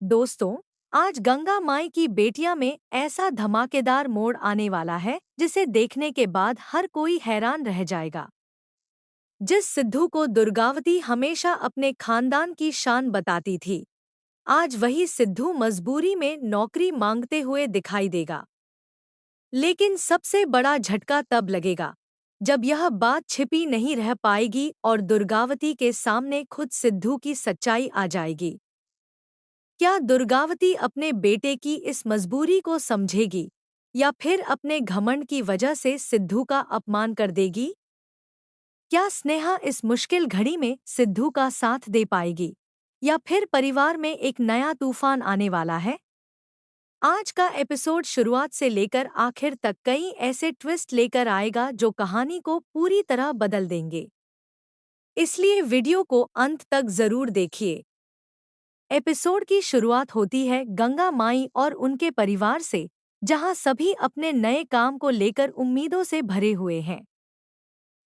दोस्तों, आज गंगा माई की बेटियां में ऐसा धमाकेदार मोड़ आने वाला है जिसे देखने के बाद हर कोई हैरान रह जाएगा। जिस सिद्धू को दुर्गावती हमेशा अपने खानदान की शान बताती थी, आज वही सिद्धू मजबूरी में नौकरी मांगते हुए दिखाई देगा। लेकिन सबसे बड़ा झटका तब लगेगा जब यह बात छिपी नहीं रह पाएगी और दुर्गावती के सामने खुद सिद्धू की सच्चाई आ जाएगी। क्या दुर्गावती अपने बेटे की इस मजबूरी को समझेगी या फिर अपने घमंड की वजह से सिद्धू का अपमान कर देगी? क्या स्नेहा इस मुश्किल घड़ी में सिद्धू का साथ दे पाएगी या फिर परिवार में एक नया तूफान आने वाला है? आज का एपिसोड शुरुआत से लेकर आखिर तक कई ऐसे ट्विस्ट लेकर आएगा जो कहानी को पूरी तरह बदल देंगे। इसलिए वीडियो को अंत तक जरूर देखिए। एपिसोड की शुरुआत होती है गंगा माई और उनके परिवार से, जहां सभी अपने नए काम को लेकर उम्मीदों से भरे हुए हैं।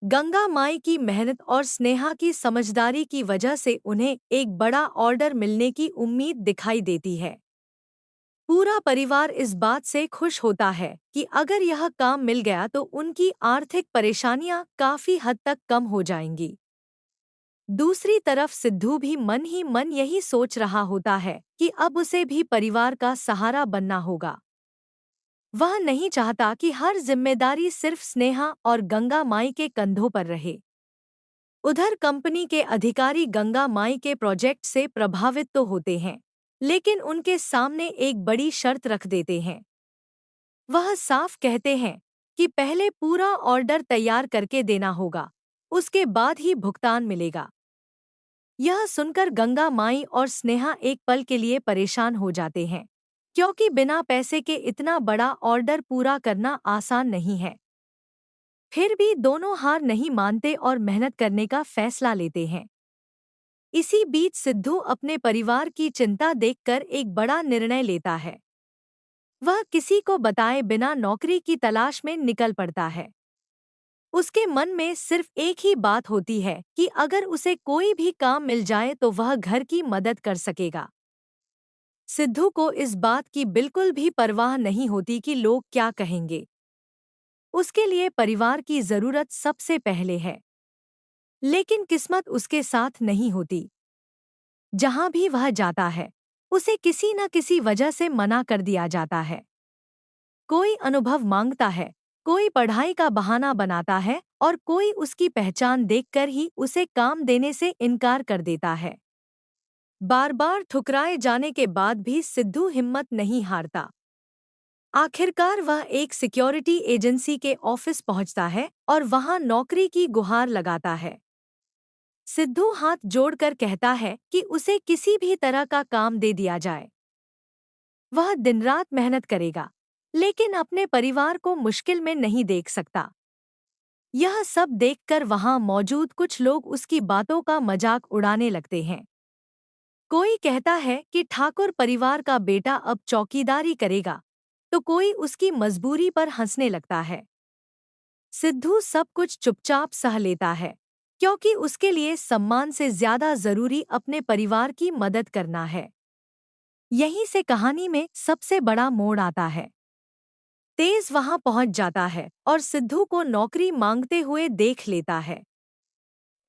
गंगा माई की मेहनत और स्नेहा की समझदारी की वजह से उन्हें एक बड़ा ऑर्डर मिलने की उम्मीद दिखाई देती है। पूरा परिवार इस बात से खुश होता है कि अगर यह काम मिल गया तो उनकी आर्थिक परेशानियां काफी हद तक कम हो जाएंगी। दूसरी तरफ सिद्धू भी मन ही मन यही सोच रहा होता है कि अब उसे भी परिवार का सहारा बनना होगा। वह नहीं चाहता कि हर जिम्मेदारी सिर्फ स्नेहा और गंगा माई के कंधों पर रहे। उधर कंपनी के अधिकारी गंगा माई के प्रोजेक्ट से प्रभावित तो होते हैं, लेकिन उनके सामने एक बड़ी शर्त रख देते हैं। वह साफ कहते हैं कि पहले पूरा ऑर्डर तैयार करके देना होगा, उसके बाद ही भुगतान मिलेगा। यह सुनकर गंगा माई और स्नेहा एक पल के लिए परेशान हो जाते हैं, क्योंकि बिना पैसे के इतना बड़ा ऑर्डर पूरा करना आसान नहीं है। फिर भी दोनों हार नहीं मानते और मेहनत करने का फैसला लेते हैं। इसी बीच सिद्धू अपने परिवार की चिंता देखकर एक बड़ा निर्णय लेता है। वह किसी को बताए बिना नौकरी की तलाश में निकल पड़ता है। उसके मन में सिर्फ एक ही बात होती है कि अगर उसे कोई भी काम मिल जाए तो वह घर की मदद कर सकेगा। सिद्धू को इस बात की बिल्कुल भी परवाह नहीं होती कि लोग क्या कहेंगे। उसके लिए परिवार की जरूरत सबसे पहले है। लेकिन किस्मत उसके साथ नहीं होती। जहां भी वह जाता है, उसे किसी न किसी वजह से मना कर दिया जाता है। कोई अनुभव मांगता है, कोई पढ़ाई का बहाना बनाता है और कोई उसकी पहचान देखकर ही उसे काम देने से इनकार कर देता है। बार बार ठुकराए जाने के बाद भी सिद्धू हिम्मत नहीं हारता। आखिरकार वह एक सिक्योरिटी एजेंसी के ऑफिस पहुंचता है और वहां नौकरी की गुहार लगाता है। सिद्धू हाथ जोड़कर कहता है कि उसे किसी भी तरह का काम दे दिया जाए। वह दिन रात मेहनत करेगा, लेकिन अपने परिवार को मुश्किल में नहीं देख सकता। यह सब देखकर वहां मौजूद कुछ लोग उसकी बातों का मजाक उड़ाने लगते हैं। कोई कहता है कि ठाकुर परिवार का बेटा अब चौकीदारी करेगा, तो कोई उसकी मजबूरी पर हंसने लगता है। सिद्धू सब कुछ चुपचाप सह लेता है, क्योंकि उसके लिए सम्मान से ज्यादा जरूरी अपने परिवार की मदद करना है। यहीं से कहानी में सबसे बड़ा मोड़ आता है। तेज वहां पहुंच जाता है और सिद्धू को नौकरी मांगते हुए देख लेता है।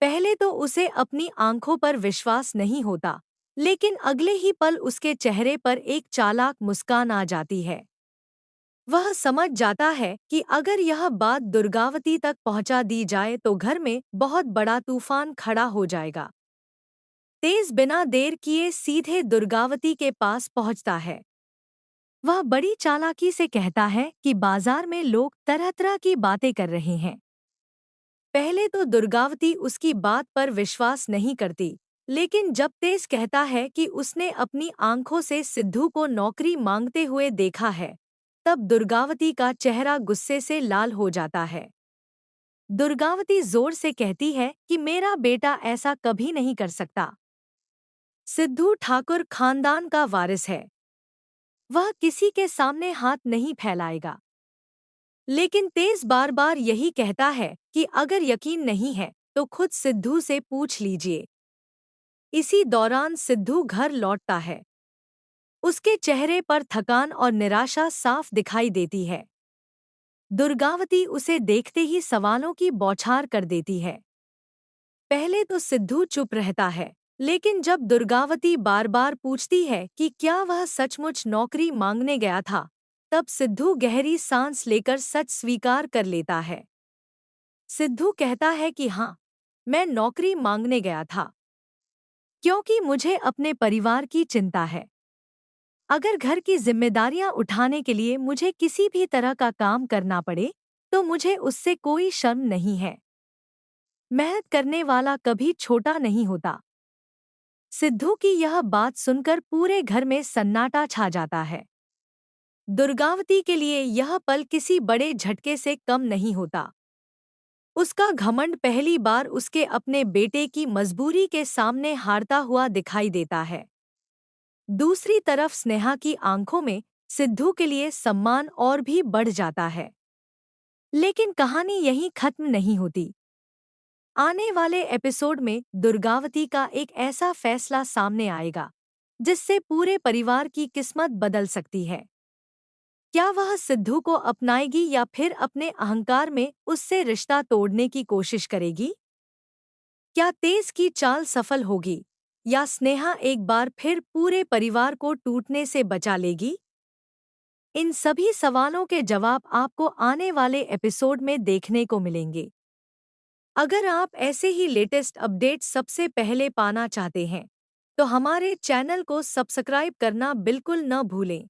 पहले तो उसे अपनी आंखों पर विश्वास नहीं होता, लेकिन अगले ही पल उसके चेहरे पर एक चालाक मुस्कान आ जाती है। वह समझ जाता है कि अगर यह बात दुर्गावती तक पहुंचा दी जाए तो घर में बहुत बड़ा तूफान खड़ा हो जाएगा। तेज बिना देर किए सीधे दुर्गावती के पास पहुंचता है। वह बड़ी चालाकी से कहता है कि बाजार में लोग तरह तरह की बातें कर रहे हैं। पहले तो दुर्गावती उसकी बात पर विश्वास नहीं करती, लेकिन जब तेज कहता है कि उसने अपनी आंखों से सिद्धू को नौकरी मांगते हुए देखा है, तब दुर्गावती का चेहरा गुस्से से लाल हो जाता है। दुर्गावती जोर से कहती है कि मेरा बेटा ऐसा कभी नहीं कर सकता। सिद्धू ठाकुर खानदान का वारिस है। वह किसी के सामने हाथ नहीं फैलाएगा। लेकिन तेज बार बार यही कहता है कि अगर यकीन नहीं है तो खुद सिद्धू से पूछ लीजिए। इसी दौरान सिद्धू घर लौटता है। उसके चेहरे पर थकान और निराशा साफ दिखाई देती है। दुर्गावती उसे देखते ही सवालों की बौछार कर देती है। पहले तो सिद्धू चुप रहता है, लेकिन जब दुर्गावती बार बार पूछती है कि क्या वह सचमुच नौकरी मांगने गया था, तब सिद्धू गहरी सांस लेकर सच स्वीकार कर लेता है। सिद्धू कहता है कि हाँ, मैं नौकरी मांगने गया था, क्योंकि मुझे अपने परिवार की चिंता है। अगर घर की जिम्मेदारियां उठाने के लिए मुझे किसी भी तरह का काम करना पड़े, तो मुझे उससे कोई शर्म नहीं है। मेहनत करने वाला कभी छोटा नहीं होता। सिद्धू की यह बात सुनकर पूरे घर में सन्नाटा छा जाता है। दुर्गावती के लिए यह पल किसी बड़े झटके से कम नहीं होता। उसका घमंड पहली बार उसके अपने बेटे की मजबूरी के सामने हारता हुआ दिखाई देता है। दूसरी तरफ स्नेहा की आंखों में सिद्धू के लिए सम्मान और भी बढ़ जाता है। लेकिन कहानी यहीं खत्म नहीं होती। आने वाले एपिसोड में दुर्गावती का एक ऐसा फैसला सामने आएगा जिससे पूरे परिवार की किस्मत बदल सकती है। क्या वह सिद्धू को अपनाएगी या फिर अपने अहंकार में उससे रिश्ता तोड़ने की कोशिश करेगी? क्या तेज की चाल सफल होगी या स्नेहा एक बार फिर पूरे परिवार को टूटने से बचा लेगी? इन सभी सवालों के जवाब आपको आने वाले एपिसोड में देखने को मिलेंगे। अगर आप ऐसे ही लेटेस्ट अपडेट सबसे पहले पाना चाहते हैं, तो हमारे चैनल को सब्सक्राइब करना बिल्कुल न भूलें।